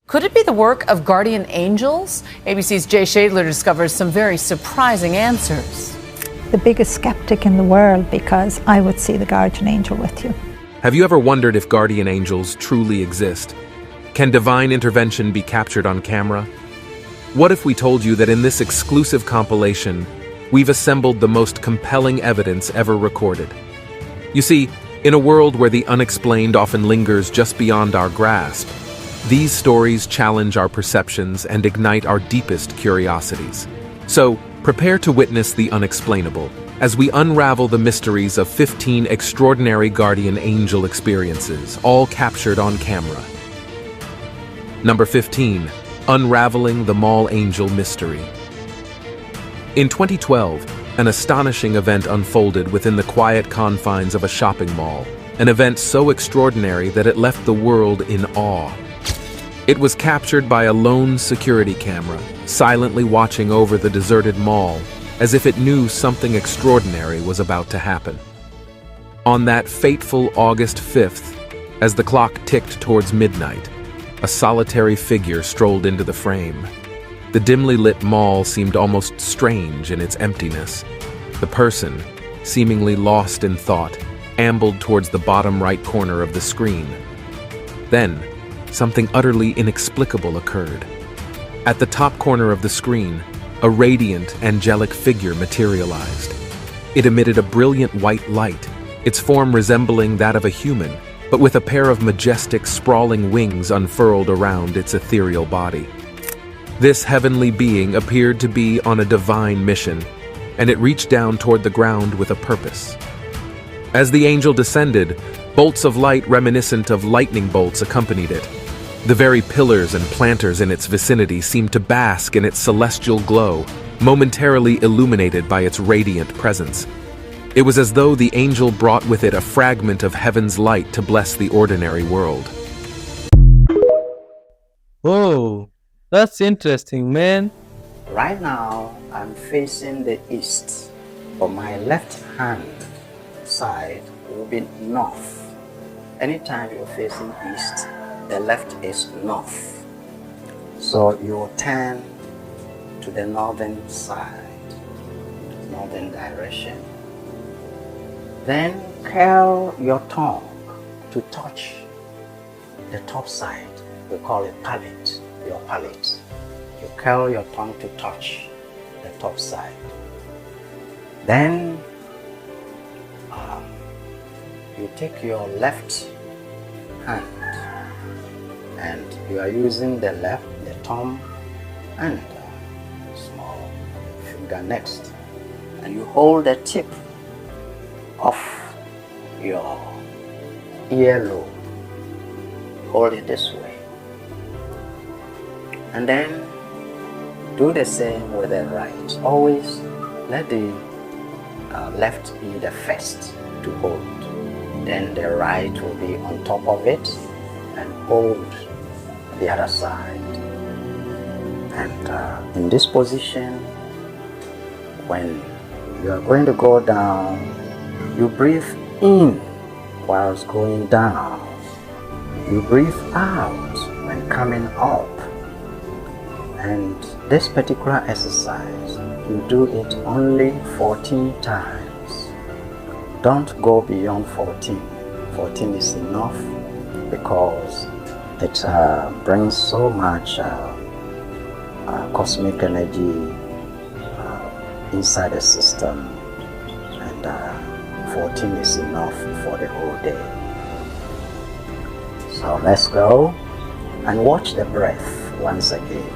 Could it be the work of guardian angels? ABC's Jay Shadler discovers some very surprising answers. The biggest skeptic in the world, because I would see the guardian angel with you. Have you ever wondered if guardian angels truly exist? Can divine intervention be captured on camera? What if we told you that in this exclusive compilation, we've assembled the most compelling evidence ever recorded? You see, in a world where the unexplained often lingers just beyond our grasp, these stories challenge our perceptions and ignite our deepest curiosities. So, prepare to witness the unexplainable as we unravel the mysteries of 15 extraordinary guardian angel experiences, all captured on camera. Number 15. Unraveling the Mall Angel Mystery. In 2012, an astonishing event unfolded within the quiet confines of a shopping mall, an event so extraordinary that it left the world in awe. It was captured by a lone security camera, silently watching over the deserted mall, as if it knew something extraordinary was about to happen. On that fateful August 5th, as the clock ticked towards midnight, a solitary figure strolled into the frame. The dimly lit mall seemed almost strange in its emptiness. The person, seemingly lost in thought, ambled towards the bottom right corner of the screen. Then, something utterly inexplicable occurred. At the top corner of the screen, a radiant, angelic figure materialized. It emitted a brilliant white light, its form resembling that of a human, but with a pair of majestic, sprawling wings unfurled around its ethereal body. This heavenly being appeared to be on a divine mission, and it reached down toward the ground with a purpose. As the angel descended, bolts of light reminiscent of lightning bolts accompanied it. The very pillars and planters in its vicinity seemed to bask in its celestial glow, momentarily illuminated by its radiant presence. It was as though the angel brought with it a fragment of heaven's light to bless the ordinary world. Oh, that's interesting, man. Right now, I'm facing the east, but my left hand side will be north. Anytime you're facing east, the left is north. So you turn to the northern side, northern direction. Then curl your tongue to touch the top side. We call it palate, your palate. You curl your tongue to touch the top side. Then you take your left hand and you are using the thumb and small finger next, and you hold the tip of your earlobe. Hold it this way, and then do the same with the right. Always let the left be the first to hold, then the right will be on top of it and hold the other side. And in this position, when you are going to go down, you breathe in whilst going down. You breathe out when coming up. And this particular exercise, you do it only 14 times. Don't go beyond 14. 14 is enough because it brings so much cosmic energy inside the system, and 14 is enough for the whole day. So let's go and watch the breath once again.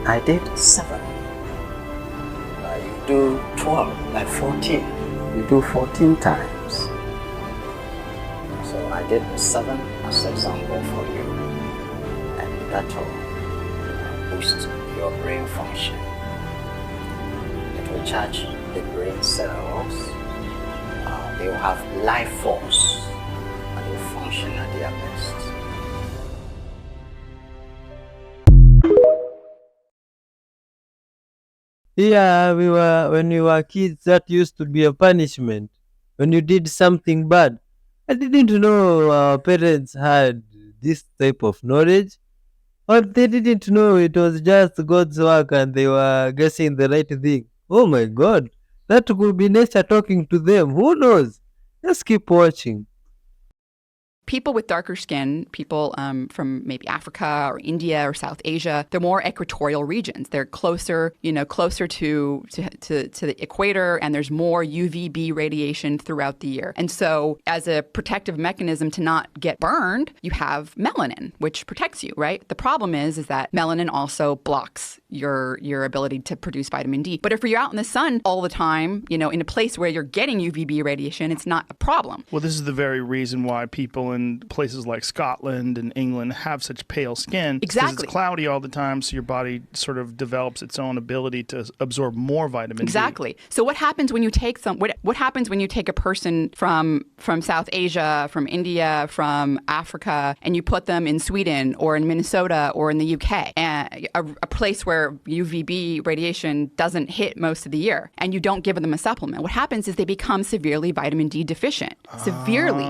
I did 7. You do 12, like 14. You do 14 times. So I did 7 as example for you, and that will boost your brain function. It will charge the brain cells, they will have life force and they will function at their best. Yeah, when we were kids, that used to be a punishment. When you did something bad, I didn't know our parents had this type of knowledge, or they didn't know it was just God's work and they were guessing the right thing. Oh my God, that could be nature talking to them. Who knows? Just keep watching. People with darker skin, people from maybe Africa or India or South Asia, they're more equatorial regions. They're closer, closer to the equator, and there's more UVB radiation throughout the year. And so, as a protective mechanism to not get burned, you have melanin, which protects you, right? The problem is that melanin also blocks your ability to produce vitamin D. But if you're out in the sun all the time, in a place where you're getting UVB radiation, it's not a problem. Well, this is the very reason why people in places like Scotland and England have such pale skin. Exactly. Because it's cloudy all the time, so your body sort of develops its own ability to absorb more vitamin D. Exactly. So what happens when you take what happens when you take a person from South Asia, from India, from Africa, and you put them in Sweden or in Minnesota or in the UK, and a place where UVB radiation doesn't hit most of the year, and you don't give them a supplement? What happens is they become severely vitamin D deficient. Severely.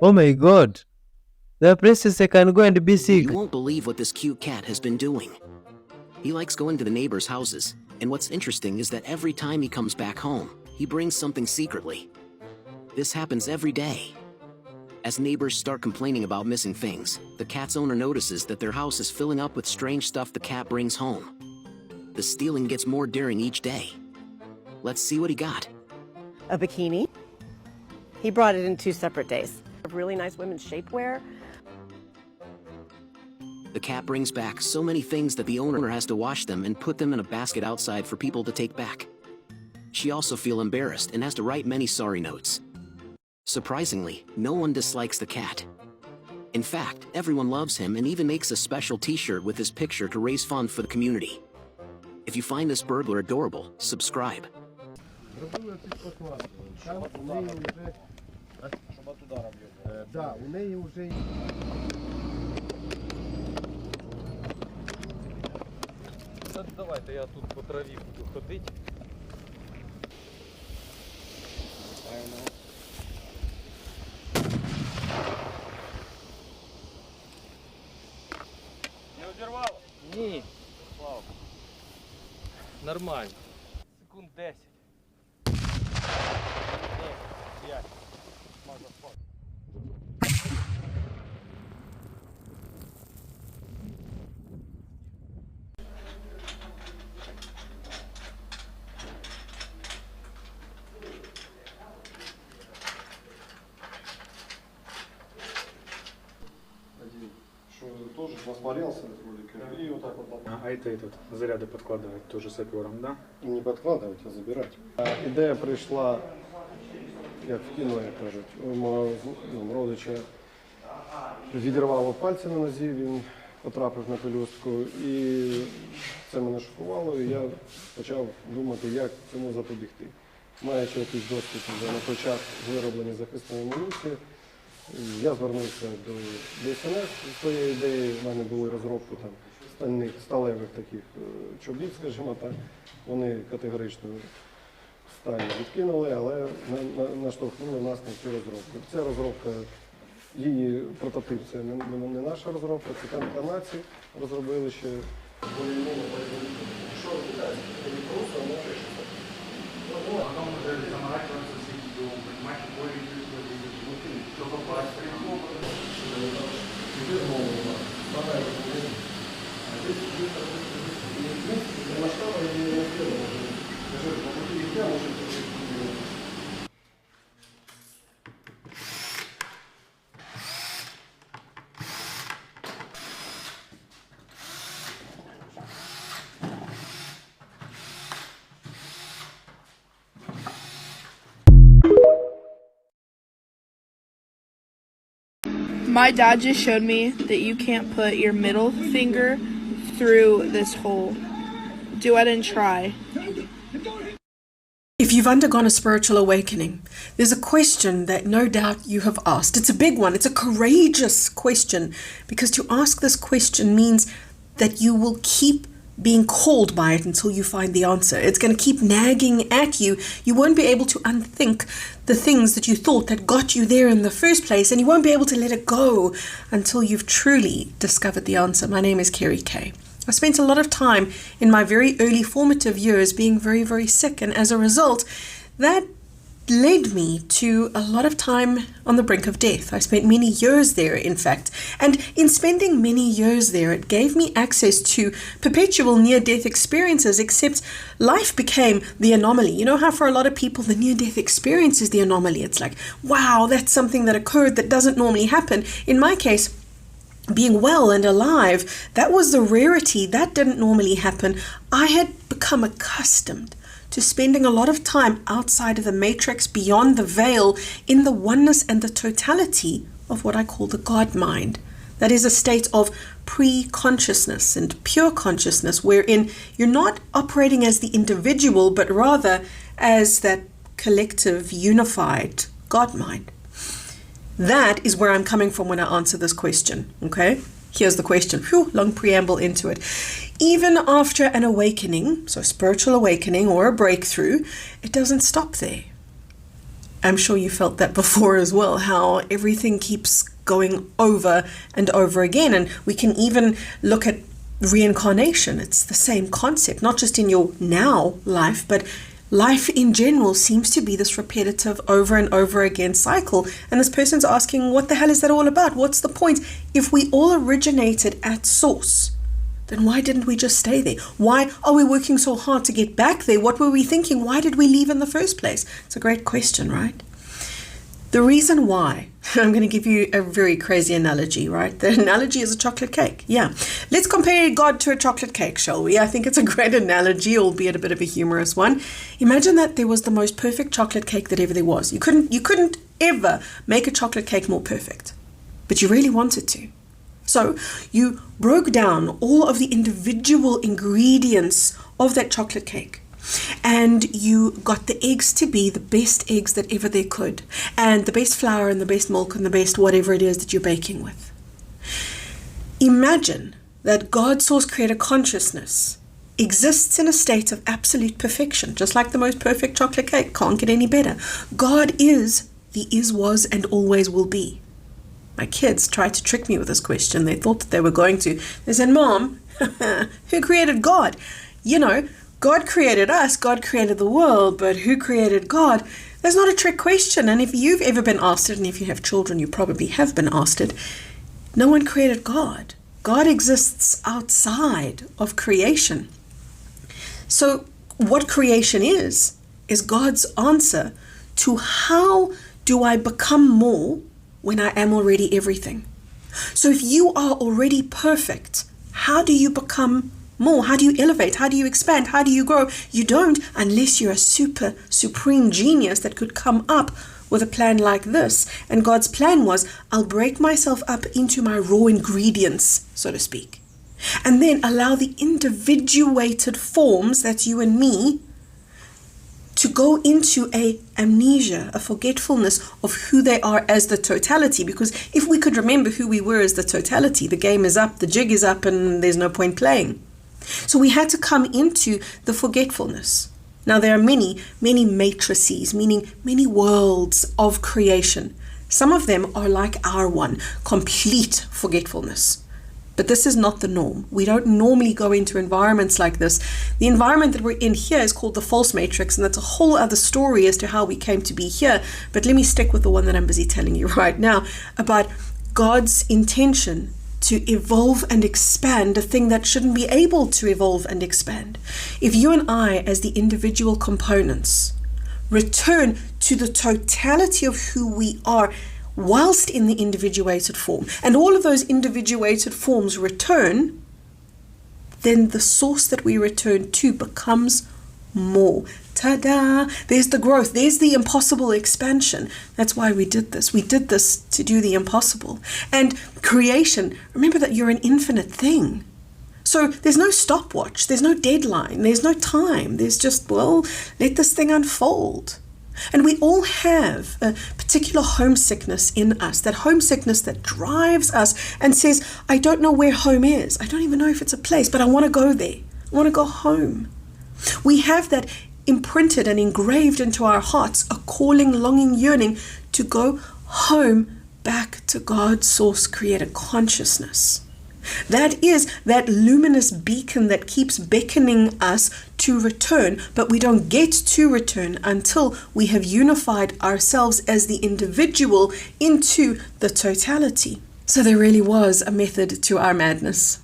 Oh my God. The princess can go and be sick. You won't believe what this cute cat has been doing. He likes going to the neighbors' houses, and what's interesting is that every time he comes back home, he brings something secretly. This happens every day. As neighbors start complaining about missing things, the cat's owner notices that their house is filling up with strange stuff the cat brings home. The stealing gets more daring each day. Let's see what he got. A bikini. He brought it in 2 separate days. Really nice women's shapewear. The cat brings back so many things that the owner has to wash them and put them in a basket outside for people to take back. She also feels embarrassed and has to write many sorry notes. Surprisingly, no one dislikes the cat. In fact, everyone loves him and even makes a special t-shirt with his picture to raise funds for the community. If you find this burglar adorable, subscribe. Да, у неї вже... Давайте я тут по траві буду ходити. Не одірвало? Ні. Нормально. Секунд 10. Ні, 5. Можна спати. Что тоже посмотрелся вроде как, и вот так вот. А это заряды подкладывать тоже сапером, да? Не подкладывать, а забирать. Ідея прийшла, як в кіно, як кажуть, у мого родича відірвало пальці на нозі, він потрапив на пелюстку, і це мене шокувало, і я почав думати, як цьому запобігти. Маючи якийсь досвід вже на той час вироблення захисної амуніції, я звернувся до ДСНС з своєю ідеєю. В мене були розробки сталевих таких чобіт, скажімо так. Вони категорично сталі відкинули, але наштовхнули нас на цю розробку. Ця розробка, її прототип, це не наша розробка, це канадці розробили ще. Що робиться? Просто не пишеться. Потом уже заморачиваться с этим, понимать, какой что попасть. My dad just showed me that you can't put your middle finger through this hole. Do it and try. If you've undergone a spiritual awakening, there's a question that no doubt you have asked. It's a big one. It's a courageous question, because to ask this question means that you will keep being called by it until you find the answer. It's going to keep nagging at you. You won't be able to unthink the things that you thought that got you there in the first place, and you won't be able to let it go until you've truly discovered the answer. My name is Kerry Kay. I spent a lot of time in my very early formative years being very, very sick, and as a result, that led me to a lot of time on the brink of death. I spent many years there, in fact, and in spending many years there, it gave me access to perpetual near-death experiences, except life became the anomaly. You know how for a lot of people, the near-death experience is the anomaly. It's like, wow, that's something that occurred that doesn't normally happen. In my case, being well and alive, that was the rarity. That didn't normally happen. I had become accustomed to spending a lot of time outside of the matrix, beyond the veil, in the oneness and the totality of what I call the God mind. That is a state of pre-consciousness and pure consciousness, wherein you're not operating as the individual, but rather as that collective, unified God mind. That is where I'm coming from when I answer this question, okay? Here's the question. Whew, long preamble into it. Even after an awakening, so spiritual awakening or a breakthrough, it doesn't stop there. I'm sure you felt that before as well, how everything keeps going over and over again. And we can even look at reincarnation. It's the same concept, not just in your now life, but life in general seems to be this repetitive over and over again cycle. And this person's asking, what the hell is that all about? What's the point? If we all originated at source, then why didn't we just stay there? Why are we working so hard to get back there? What were we thinking? Why did we leave in the first place? It's a great question, right? The reason why, I'm going to give you a very crazy analogy, right? The analogy is a chocolate cake. Yeah. Let's compare God to a chocolate cake, shall we? I think it's a great analogy, albeit a bit of a humorous one. Imagine that there was the most perfect chocolate cake that ever there was. You couldn't ever make a chocolate cake more perfect, but you really wanted to. So you broke down all of the individual ingredients of that chocolate cake, and you got the eggs to be the best eggs that ever they could, and the best flour and the best milk and the best whatever it is that you're baking with. Imagine that God, source, creator consciousness exists in a state of absolute perfection, just like the most perfect chocolate cake. Can't get any better. God is the is, was, and always will be. My kids tried to trick me with this question. They thought that they were going to. They said, Mom, who created God? You know, God created us, God created the world, but who created God? That's not a trick question. And if you've ever been asked it, and if you have children, you probably have been asked it, no one created God. God exists outside of creation. So what creation is God's answer to how do I become more when I am already everything. So if you are already perfect, how do you become more? How do you elevate? How do you expand? How do you grow? You don't, unless you're a supreme genius that could come up with a plan like this. And God's plan was, I'll break myself up into my raw ingredients, so to speak, and then allow the individuated forms, that's you and me, to go into a amnesia, a forgetfulness of who they are as the totality. Because if we could remember who we were as the totality, the game is up, the jig is up, and there's no point playing. So we had to come into the forgetfulness. Now there are many matrices, meaning many worlds of creation. Some of them are like our one, complete forgetfulness. But this is not the norm. We don't normally go into environments like this. The environment that we're in here is called the false matrix, and that's a whole other story as to how we came to be here. But let me stick with the one that I'm busy telling you right now about God's intention to evolve and expand a thing that shouldn't be able to evolve and expand. If you and I, as the individual components, return to the totality of who we are, whilst in the individuated form, and all of those individuated forms return, then the source that we return to becomes more. Ta-da! There's the growth. There's the impossible expansion. That's why we did this. We did this to do the impossible. And creation, remember that you're an infinite thing. So there's no stopwatch, there's no deadline, there's no time. There's just, well, let this thing unfold. And we all have a particular homesickness in us, that homesickness that drives us and says, I don't know where home is. I don't even know if it's a place, but I want to go there. I want to go home. We have that imprinted and engraved into our hearts, a calling, longing, yearning to go home back to God's source creator consciousness. That is that luminous beacon that keeps beckoning us to return, but we don't get to return until we have unified ourselves as the individual into the totality. So there really was a method to our madness.